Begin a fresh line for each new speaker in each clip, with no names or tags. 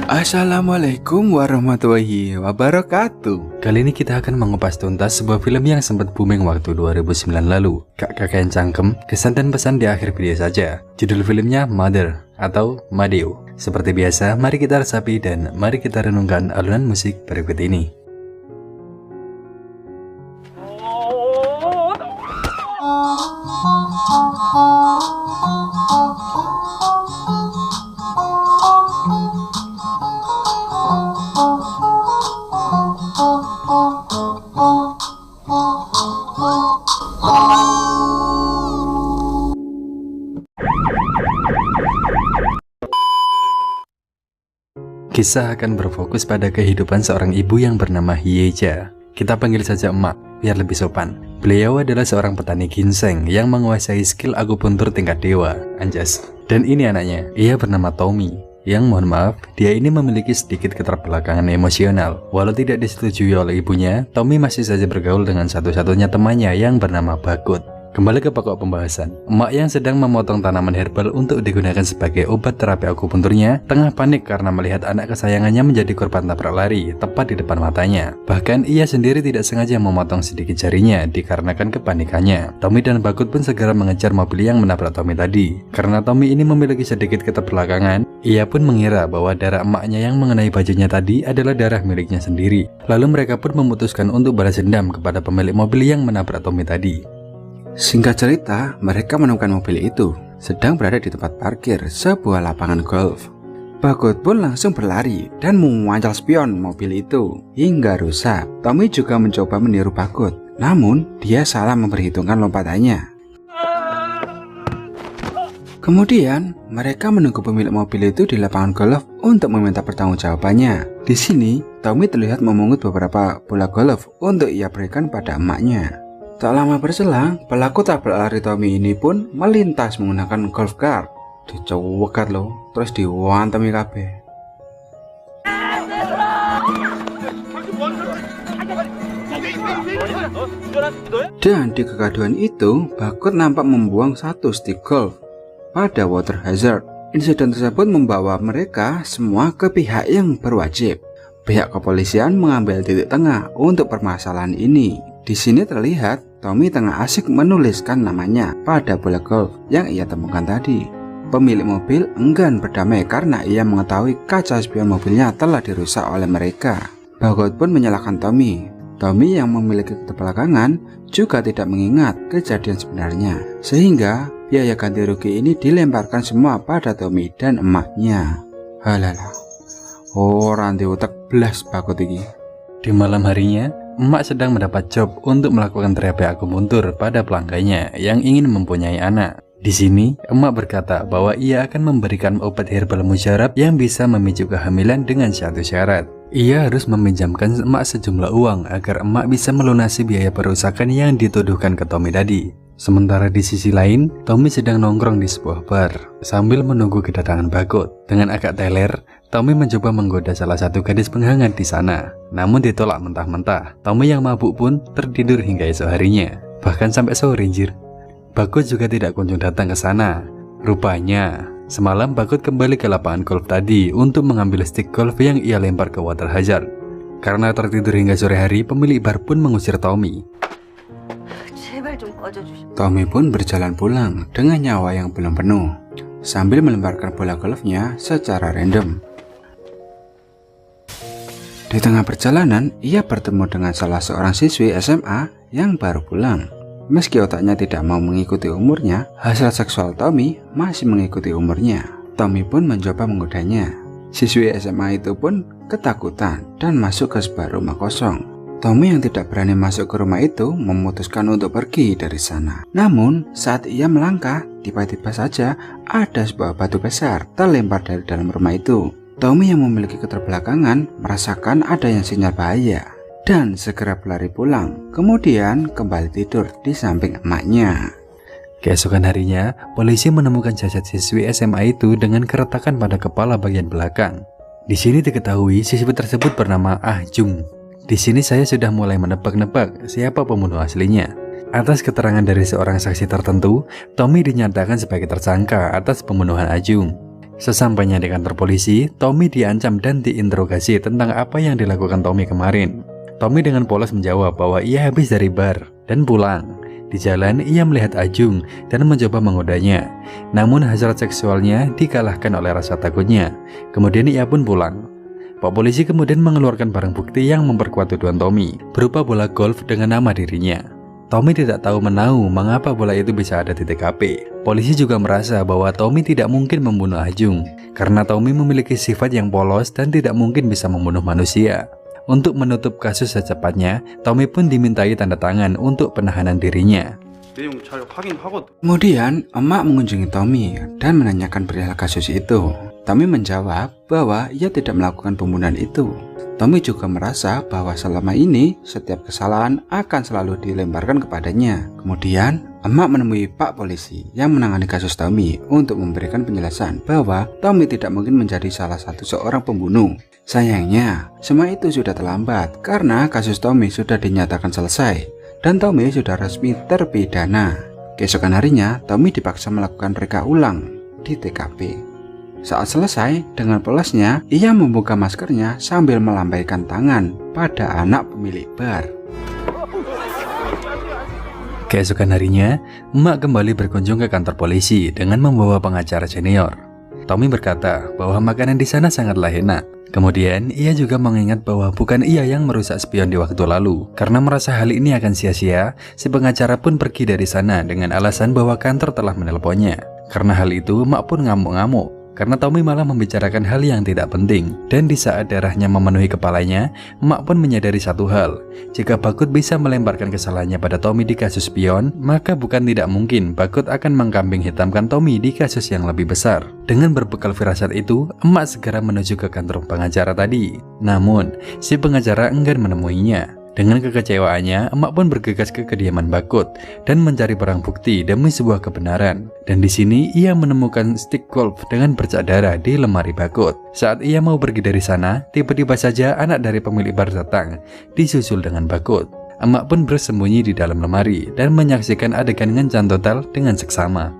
Assalamualaikum warahmatullahi wabarakatuh. Kali ini kita akan mengupas tuntas sebuah film yang sempat booming waktu 2009 lalu. Kakak yang cangkem, kesan dan pesan di akhir video saja. Judul filmnya Mother atau Madeo. Seperti biasa, mari kita resapi dan mari kita renungkan alunan musik berikut ini. Kisah akan berfokus pada kehidupan seorang ibu yang bernama Hyeja. Kita panggil saja Emak, biar lebih sopan. Beliau adalah seorang petani ginseng yang menguasai skill akupuntur tingkat dewa, anjas. Dan ini anaknya, ia bernama Tommy. Yang mohon maaf, dia ini memiliki sedikit keterbelakangan emosional. Walau tidak disetujui oleh ibunya, Tommy masih saja bergaul dengan satu-satunya temannya yang bernama Bakut. Kembali ke pokok pembahasan, emak yang sedang memotong tanaman herbal untuk digunakan sebagai obat terapi akupunturnya tengah panik karena melihat anak kesayangannya menjadi korban tabrak lari tepat di depan matanya. Bahkan ia sendiri tidak sengaja memotong sedikit jarinya dikarenakan kepanikannya. Tommy dan Bakut pun segera mengejar mobil yang menabrak Tommy tadi. Karena Tommy ini memiliki sedikit keterbelakangan, ia pun mengira bahwa darah emaknya yang mengenai bajunya tadi adalah darah miliknya sendiri. Lalu mereka pun memutuskan untuk balas dendam kepada pemilik mobil yang menabrak Tommy tadi. Singkat cerita, mereka menemukan mobil itu sedang berada di tempat parkir sebuah lapangan golf. Bakut pun langsung berlari dan memancal spion mobil itu hingga rusak. Tommy juga mencoba meniru Bakut, namun dia salah memperhitungkan lompatannya. Kemudian, mereka menunggu pemilik mobil itu di lapangan golf untuk meminta pertanggungjawabannya. Di sini, Tommy terlihat memungut beberapa bola golf untuk ia berikan pada emaknya. Tak lama berselang, pelaku tabrak lari Tommy ini pun melintas menggunakan golf cart. Dicewegat loh, terus diwantemi kabeh. Dan di kegaduhan itu, Bakut nampak membuang satu stick golf pada water hazard. Insiden tersebut membawa mereka semua ke pihak yang berwajib. Pihak kepolisian mengambil titik tengah untuk permasalahan ini. Di sini terlihat Tommy tengah asik menuliskan namanya pada bola golf yang ia temukan tadi. Pemilik mobil enggan berdamai karena ia mengetahui kaca spion mobilnya telah dirusak oleh mereka. Bakut pun menyalahkan Tommy. Tommy yang memiliki keterbelakangan juga tidak mengingat kejadian sebenarnya, sehingga biaya ganti rugi ini dilemparkan semua pada Tommy dan emaknya. Halalah, orang diutek belas Bakut ini. Di malam harinya, emak sedang mendapat job untuk melakukan terapi akupuntur pada pelanggannya yang ingin mempunyai anak. Di sini, emak berkata bahwa ia akan memberikan obat herbal mujarab yang bisa memicu kehamilan dengan satu syarat. Ia harus meminjamkan emak sejumlah uang agar emak bisa melunasi biaya perusakan yang dituduhkan ke Tommy tadi. Sementara di sisi lain, Tommy sedang nongkrong di sebuah bar sambil menunggu kedatangan Bakut. Dengan agak teler, Tommy mencoba menggoda salah satu gadis penghangat di sana, namun ditolak mentah-mentah. Tommy yang mabuk pun tertidur hingga esok harinya, bahkan sampai sore anjir. Bakut juga tidak kunjung datang ke sana. Rupanya, semalam Bakut kembali ke lapangan golf tadi untuk mengambil stick golf yang ia lempar ke water hazard. Karena tertidur hingga sore hari, pemilik bar pun mengusir Tommy. Tommy pun berjalan pulang dengan nyawa yang belum penuh, sambil melemparkan bola golfnya secara random. Di tengah perjalanan, ia bertemu dengan salah seorang siswi SMA yang baru pulang. Meski otaknya tidak mau mengikuti umurnya, hasrat seksual Tommy masih mengikuti umurnya. Tommy pun mencoba menggodanya. Siswi SMA itu pun ketakutan dan masuk ke sebuah rumah kosong. Tommy yang tidak berani masuk ke rumah itu memutuskan untuk pergi dari sana. Namun, saat ia melangkah, tiba-tiba saja ada sebuah batu besar terlempar dari dalam rumah itu. Tommy yang memiliki keterbelakangan merasakan adanya sinyal bahaya dan segera berlari pulang. Kemudian kembali tidur di samping emaknya. Keesokan harinya, polisi menemukan jasad siswi SMA itu dengan keretakan pada kepala bagian belakang. Di sini diketahui siswi tersebut bernama Ah Jung. Di sini saya sudah mulai menebak-nebak siapa pembunuh aslinya. Atas keterangan dari seorang saksi tertentu, Tommy dinyatakan sebagai tersangka atas pembunuhan Ajung.
Sesampainya di kantor polisi, Tommy diancam dan diinterogasi tentang apa yang dilakukan Tommy kemarin. Tommy dengan polos menjawab bahwa ia habis dari bar dan pulang. Di jalan, ia melihat Ajung dan mencoba menggodanya. Namun hasrat seksualnya dikalahkan oleh rasa takutnya. Kemudian ia pun pulang. Pak polisi kemudian mengeluarkan barang bukti yang memperkuat tuduhan Tommy, berupa bola golf dengan nama dirinya. Tommy tidak tahu menahu mengapa bola itu bisa ada di TKP. Polisi juga merasa bahwa Tommy tidak mungkin membunuh Ajung, karena Tommy memiliki sifat yang polos dan tidak mungkin bisa membunuh manusia. Untuk menutup kasus secepatnya, Tommy pun dimintai tanda tangan untuk penahanan dirinya.
Kemudian, emak mengunjungi Tommy dan menanyakan perihal kasus itu. Tommy menjawab bahwa ia tidak melakukan pembunuhan itu. Tommy juga merasa bahwa selama ini setiap kesalahan akan selalu dilemparkan kepadanya. Kemudian, emak menemui Pak polisi yang menangani kasus Tommy untuk memberikan penjelasan bahwa Tommy tidak mungkin menjadi salah satu seorang pembunuh. Sayangnya, semua itu sudah terlambat karena kasus Tommy sudah dinyatakan selesai dan Tommy sudah resmi terpidana. Keesokan harinya, Tommy dipaksa melakukan reka ulang di TKP. Saat selesai, dengan polosnya, ia membuka maskernya sambil melambaikan tangan pada anak pemilik bar.
Keesokan harinya, emak kembali berkunjung ke kantor polisi dengan membawa pengacara senior. Tommy berkata bahwa makanan di sana sangatlah enak. Kemudian, ia juga mengingat bahwa bukan ia yang merusak spion di waktu lalu. Karena merasa hal ini akan sia-sia, si pengacara pun pergi dari sana dengan alasan bahwa kantor telah menelponnya. Karena hal itu, emak pun ngamuk-ngamuk. Karena Tommy malah membicarakan hal yang tidak penting. Dan di saat darahnya memenuhi kepalanya, emak pun menyadari satu hal. Jika Bakut bisa melemparkan kesalahannya pada Tommy di kasus spion, maka bukan tidak mungkin Bakut akan mengkambing hitamkan Tommy di kasus yang lebih besar. Dengan berbekal firasat itu, emak segera menuju ke kantor pengacara tadi. Namun, si pengacara enggan menemuinya. Dengan kekecewaannya, emak pun bergegas ke kediaman Bakut dan mencari barang bukti demi sebuah kebenaran. Dan di sini ia menemukan stick golf dengan bercak darah di lemari Bakut. Saat ia mau pergi dari sana, tiba-tiba saja anak dari pemilik bar datang, disusul dengan Bakut. Emak pun bersembunyi di dalam lemari dan menyaksikan adegan ngencan total dengan seksama.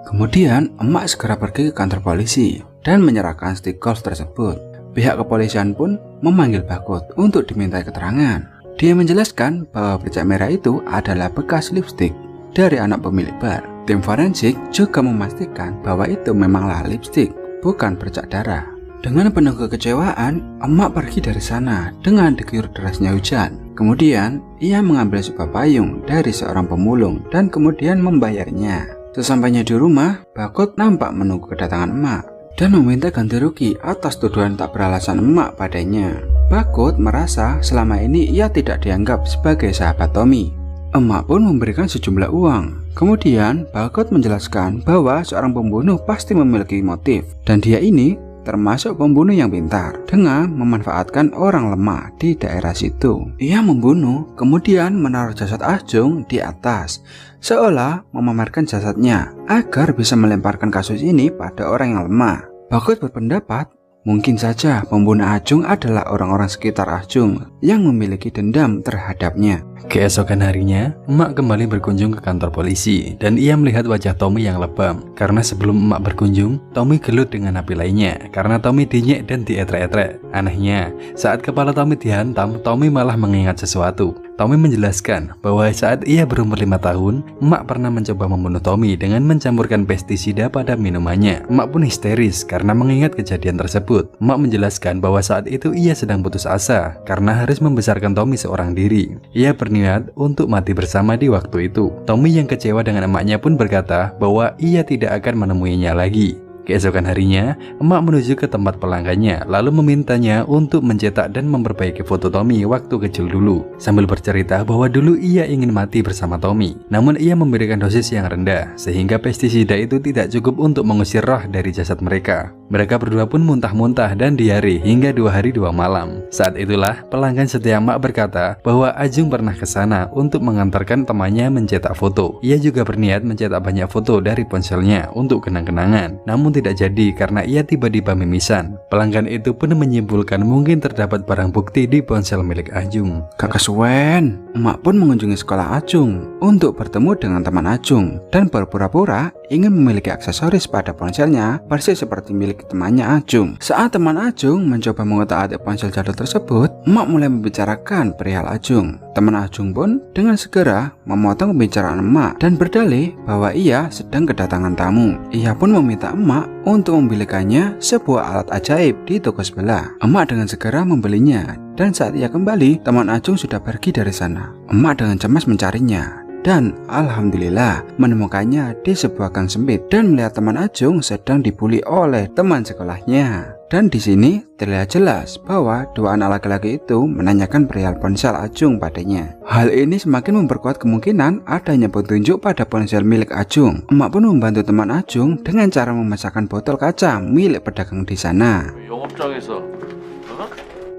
Kemudian, emak segera pergi ke kantor polisi dan menyerahkan stick golf tersebut. Pihak kepolisian pun memanggil Bakut untuk dimintai keterangan. Dia menjelaskan bahwa bercak merah itu adalah bekas lipstik dari anak pemilik bar. Tim forensik juga memastikan bahwa itu memanglah lipstik, bukan bercak darah. Dengan penuh kekecewaan, emak pergi dari sana dengan diguyur derasnya hujan. Kemudian, ia mengambil sebuah payung dari seorang pemulung dan kemudian membayarnya. Sesampainya di rumah, Bakut nampak menunggu kedatangan emak dan meminta ganti rugi atas tuduhan tak beralasan emak padanya. Bakut merasa selama ini ia tidak dianggap sebagai sahabat Tommy. Emak pun memberikan sejumlah uang. Kemudian Bakut menjelaskan bahwa seorang pembunuh pasti memiliki motif dan dia ini termasuk pembunuh yang pintar dengan memanfaatkan orang lemah di daerah situ. Ia membunuh, kemudian menaruh jasad Ajung di atas, seolah memamerkan jasadnya agar bisa melemparkan kasus ini pada orang yang lemah. Bakut berpendapat, mungkin saja pembunuh Ajung adalah orang-orang sekitar Ajung yang memiliki dendam terhadapnya.
Keesokan harinya, emak kembali berkunjung ke kantor polisi dan ia melihat wajah Tommy yang lebam. Karena sebelum emak berkunjung, Tommy gelut dengan napi lainnya karena Tommy dinyek dan dietrek-etrek. Anehnya, saat kepala Tommy dihantam, Tommy malah mengingat sesuatu. Tommy menjelaskan bahwa saat ia berumur 5 tahun, emak pernah mencoba membunuh Tommy dengan mencampurkan pestisida pada minumannya. Emak pun histeris karena mengingat kejadian tersebut. Emak menjelaskan bahwa saat itu ia sedang putus asa karena harus membesarkan Tommy seorang diri. Ia berniat untuk mati bersama di waktu itu. Tommy yang kecewa dengan emaknya pun berkata bahwa ia tidak akan menemuinya lagi. Keesokan harinya, emak menuju ke tempat pelanggannya lalu memintanya untuk mencetak dan memperbaiki foto Tommy waktu kecil dulu. Sambil bercerita bahwa dulu ia ingin mati bersama Tommy, namun ia memberikan dosis yang rendah sehingga pestisida itu tidak cukup untuk mengusir roh dari jasad mereka. Mereka berdua pun muntah-muntah dan diare hingga 2 hari 2 malam. Saat itulah pelanggan setia emak berkata bahwa Ajung pernah ke sana untuk mengantarkan temannya mencetak foto. Ia juga berniat mencetak banyak foto dari ponselnya untuk kenang-kenangan, namun tidak jadi karena ia tiba-tiba mimisan. Pelanggan itu pun menyimpulkan mungkin terdapat barang bukti di ponsel milik Ajung.
Gak kesuwen, emak pun mengunjungi sekolah Ajung untuk bertemu dengan teman Ajung dan berpura-pura ingin memiliki aksesoris pada ponselnya persis seperti milik temannya Ajung. Saat teman Ajung mencoba mengotak-atik ponsel jadul tersebut, emak mulai membicarakan perihal Ajung. Teman Ajung pun dengan segera memotong pembicaraan emak dan berdalih bahwa ia sedang kedatangan tamu. Ia pun meminta emak untuk membelikannya sebuah alat ajaib di toko sebelah. Emak dengan segera membelinya, dan saat ia kembali, teman Ajung sudah pergi dari sana. Emak dengan cemas mencarinya, dan alhamdulillah menemukannya di sebuah gang sempit dan melihat teman Ajung sedang dibully oleh teman sekolahnya. Dan di sini terlihat jelas bahwa dua anak laki-laki itu menanyakan perihal ponsel Ajung padanya. Hal ini semakin memperkuat kemungkinan adanya petunjuk pada ponsel milik Ajung. Emak pun membantu teman Ajung dengan cara memasakkan botol kaca milik pedagang di sana.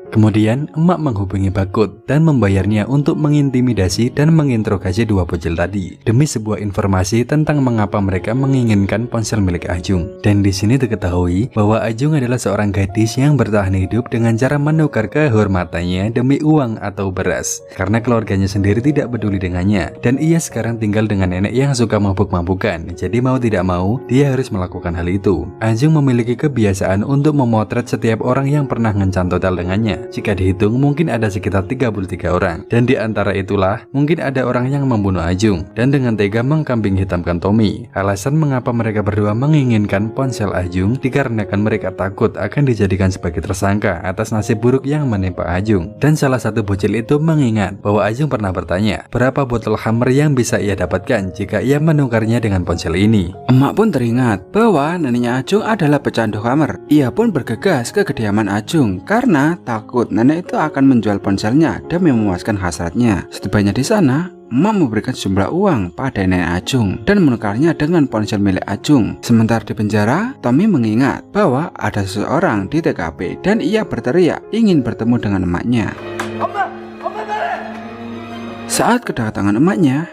Kemudian emak menghubungi Bakut dan membayarnya untuk mengintimidasi dan menginterogasi dua bocil tadi demi sebuah informasi tentang mengapa mereka menginginkan ponsel milik Ajung. Dan di sini diketahui bahwa Ajung adalah seorang gadis yang bertahan hidup dengan cara menukar kehormatannya demi uang atau beras karena keluarganya sendiri tidak peduli dengannya, dan ia sekarang tinggal dengan nenek yang suka mabuk-mabukan. Jadi mau tidak mau dia harus melakukan hal itu. Ajung memiliki kebiasaan untuk memotret setiap orang yang pernah ngencan total dengannya. Jika dihitung mungkin ada sekitar 33 orang, dan di antara itulah mungkin ada orang yang membunuh Ajung dan dengan tega mengkambing hitamkan Tommy. Alasan mengapa mereka berdua menginginkan ponsel Ajung dikarenakan mereka takut akan dijadikan sebagai tersangka atas nasib buruk yang menimpa Ajung. Dan salah satu bocil itu mengingat bahwa Ajung pernah bertanya berapa botol Hammer yang bisa ia dapatkan jika ia menukarnya dengan ponsel ini.
Emak pun teringat bahwa neneknya Ajung adalah pecandu Hammer. Ia pun bergegas ke kediaman Ajung karena takut nenek itu akan menjual ponselnya demi memuaskan hasratnya. Setibanya di sana, emak memberikan sejumlah uang pada nenek Ajung dan menukarnya dengan ponsel milik Ajung. Sementara di penjara, Tommy mengingat bahwa ada seseorang di TKP dan ia berteriak ingin bertemu dengan emaknya. Saat kedatangan emaknya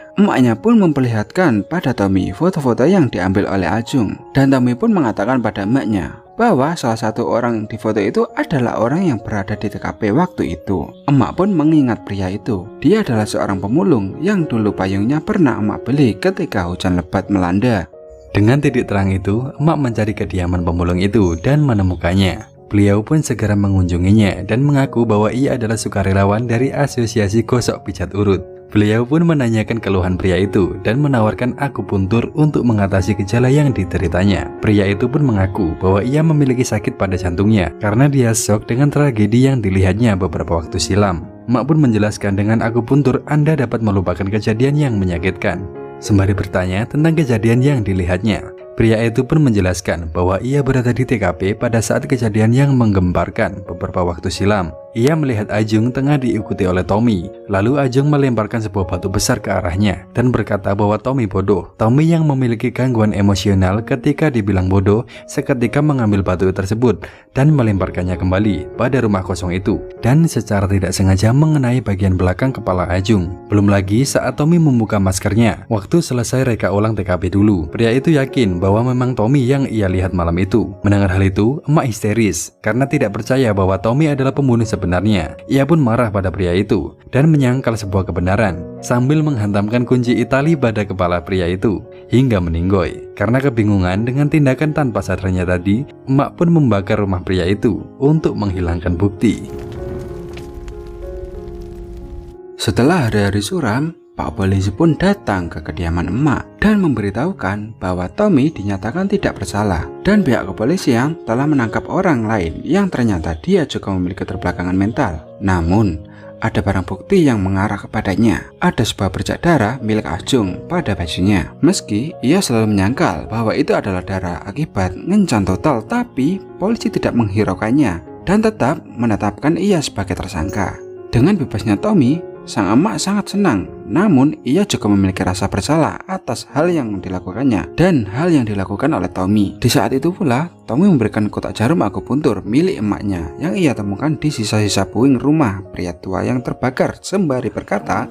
pun memperlihatkan pada Tommy foto-foto yang diambil oleh Ajung, dan Tommy pun mengatakan pada emaknya bahwa salah satu orang di foto itu adalah orang yang berada di TKP waktu itu. Emak pun mengingat pria itu. Dia adalah seorang pemulung yang dulu payungnya pernah emak beli ketika hujan lebat melanda.
Dengan titik terang itu, emak mencari kediaman pemulung itu dan menemukannya. Beliau pun segera mengunjunginya dan mengaku bahwa ia adalah sukarelawan dari Asosiasi Gosok Pijat Urut. Beliau pun menanyakan keluhan pria itu dan menawarkan akupuntur untuk mengatasi gejala yang dideritanya. Pria itu pun mengaku bahwa ia memiliki sakit pada jantungnya karena dia shock dengan tragedi yang dilihatnya beberapa waktu silam. Emak pun menjelaskan dengan akupuntur Anda dapat melupakan kejadian yang menyakitkan. Sembari bertanya tentang kejadian yang dilihatnya, pria itu pun menjelaskan bahwa ia berada di TKP pada saat kejadian yang menggemparkan beberapa waktu silam. Ia melihat Ajung tengah diikuti oleh Tommy. Lalu Ajung melemparkan sebuah batu besar ke arahnya dan berkata bahwa Tommy bodoh. Tommy yang memiliki gangguan emosional ketika dibilang bodoh seketika mengambil batu tersebut dan melemparkannya kembali pada rumah kosong itu dan secara tidak sengaja mengenai bagian belakang kepala Ajung. Belum lagi saat Tommy membuka maskernya waktu selesai reka ulang TKP dulu. Pria itu yakin bahwa memang Tommy yang ia lihat malam itu. Mendengar hal itu, emak histeris karena tidak percaya bahwa Tommy adalah pembunuh sebenarnya. Ia pun marah pada pria itu dan menyangkal sebuah kebenaran sambil menghantamkan kunci itali pada kepala pria itu hingga meninggoy. Karena kebingungan dengan tindakan tanpa sadarnya tadi, emak pun membakar rumah pria itu untuk menghilangkan bukti.
Setelah hari-hari suram, Pak polisi pun datang ke kediaman emak dan memberitahukan bahwa Tommy dinyatakan tidak bersalah dan pihak kepolisian telah menangkap orang lain yang ternyata dia juga memiliki keterbelakangan mental. Namun, ada barang bukti yang mengarah kepadanya. Ada sebuah bercak darah milik Ajung pada bajunya. Meski ia selalu menyangkal bahwa itu adalah darah akibat ngencan total, tapi polisi tidak menghiraukannya dan tetap menetapkan ia sebagai tersangka. Dengan bebasnya Tommy, sang emak sangat senang, namun ia juga memiliki rasa bersalah atas hal yang dilakukannya dan hal yang dilakukan oleh Tommy. Di saat itu pula, Tommy memberikan kotak jarum akupuntur milik emaknya yang ia temukan di sisa-sisa puing rumah pria tua yang terbakar sembari berkata,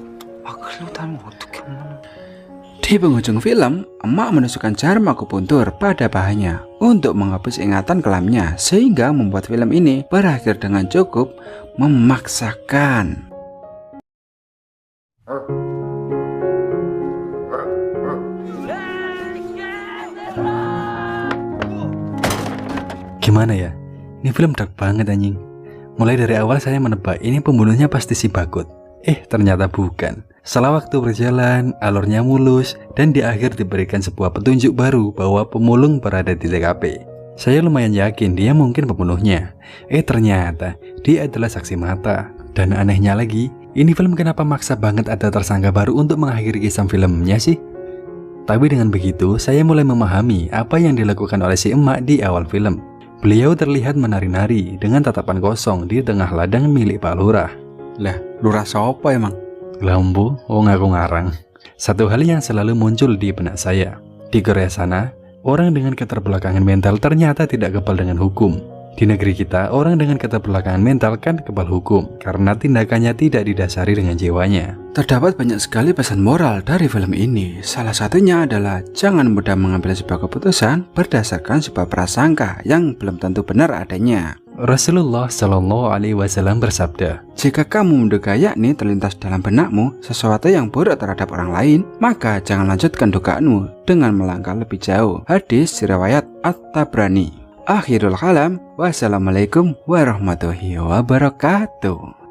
di penghujung film, emak menusukkan jarum akupuntur pada pahannya untuk menghapus ingatan kelamnya sehingga membuat film ini berakhir dengan cukup memaksakan.
Gimana ya? Ini film dark banget anjing. Mulai dari awal saya menebak ini pembunuhnya pasti si Bakut. Ternyata bukan. Setelah waktu berjalan, alurnya mulus, dan di akhir diberikan sebuah petunjuk baru bahwa pemulung berada di TKP. Saya lumayan yakin dia mungkin pembunuhnya. Ternyata dia adalah saksi mata. Dan anehnya lagi, ini film kenapa maksa banget ada tersangka baru untuk mengakhiri kisah filmnya sih? Tapi dengan begitu, saya mulai memahami apa yang dilakukan oleh si emak di awal film. Beliau terlihat menari-nari dengan tatapan kosong di tengah ladang milik Pak Lurah.
Lah, lurah siapa emang?
Lampu, ngaku ngarang. Satu hal yang selalu muncul di benak saya. Di Korea sana, orang dengan keterbelakangan mental ternyata tidak kebal dengan hukum. Di negeri kita, orang dengan keterbelakangan mental kan kebal hukum karena tindakannya tidak didasari dengan jiwanya.
Terdapat banyak sekali pesan moral dari film ini. Salah satunya adalah jangan mudah mengambil sebuah keputusan berdasarkan sebuah prasangka yang belum tentu benar adanya.
Rasulullah Shallallahu Alaihi Wasallam bersabda,
jika kamu menduga yakni terlintas dalam benakmu sesuatu yang buruk terhadap orang lain, maka jangan lanjutkan dugaanmu dengan melangkah lebih jauh. Hadis riwayat At-Tabrani. Akhirul kalam, wassalamualaikum warahmatullahi wabarakatuh.